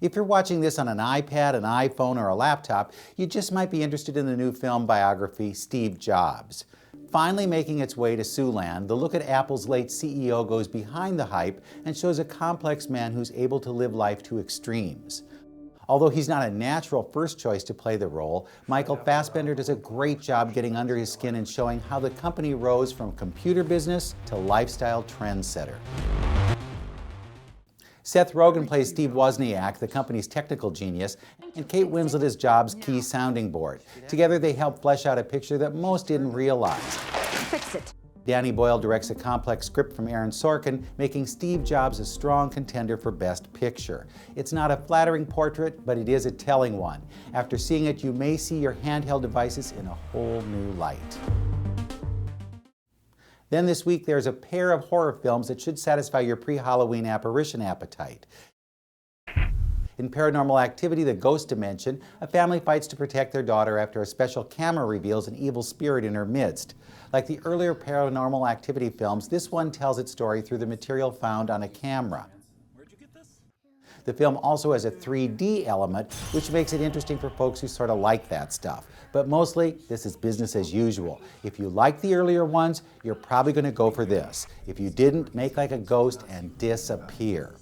If you're watching this on an iPad, an iPhone, or a laptop, you just might be interested in the new film biography, Steve Jobs. Finally making its way to Siouxland, the look at Apple's late CEO goes behind the hype and shows a complex man who's able to live life to extremes. Although he's not a natural first choice to play the role, Michael Fassbender does a great job getting under his skin and showing how the company rose from computer business to lifestyle trendsetter. Seth Rogen plays Steve Wozniak, the company's technical genius, and Kate Winslet is Jobs' key sounding board. Together they help flesh out a picture that most didn't realize. Fix it. Danny Boyle directs a complex script from Aaron Sorkin, making Steve Jobs a strong contender for Best Picture. It's not a flattering portrait, but it is a telling one. After seeing it, you may see your handheld devices in a whole new light. Then this week, there's a pair of horror films that should satisfy your pre-Halloween apparition appetite. In Paranormal Activity, The Ghost Dimension, a family fights to protect their daughter after a special camera reveals an evil spirit in her midst. Like the earlier Paranormal Activity films, this one tells its story through the material found on a camera. The film also has a 3D element, which makes it interesting for folks who sort of like that stuff. But mostly, this is business as usual. If you like the earlier ones, you're probably going to go for this. If you didn't, make like a ghost and disappear.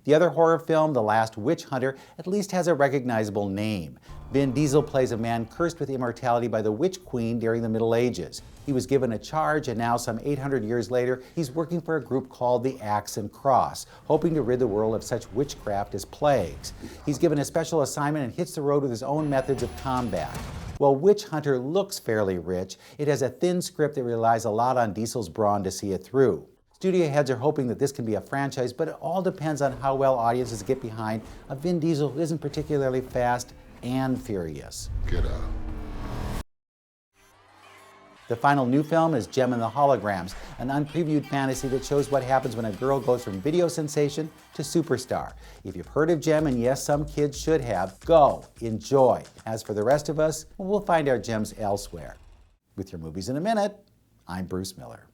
The other horror film, The Last Witch Hunter, at least has a recognizable name. Vin Diesel plays a man cursed with immortality by the Witch Queen during the Middle Ages. He was given a charge, and now, some 800 years later, he's working for a group called the Axe and Cross, hoping to rid the world of such witchcraft as plagues. He's given a special assignment and hits the road with his own methods of combat. While Witch Hunter looks fairly rich, it has a thin script that relies a lot on Diesel's brawn to see it through. Studio heads are hoping that this can be a franchise, but it all depends on how well audiences get behind a Vin Diesel who isn't particularly fast and furious. Get out. The final new film is Gem and the Holograms, an unpreviewed fantasy that shows what happens when a girl goes from video sensation to superstar. If you've heard of Gem, and yes, some kids should have, go, enjoy. As for the rest of us, we'll find our gems elsewhere. With your movies in a minute, I'm Bruce Miller.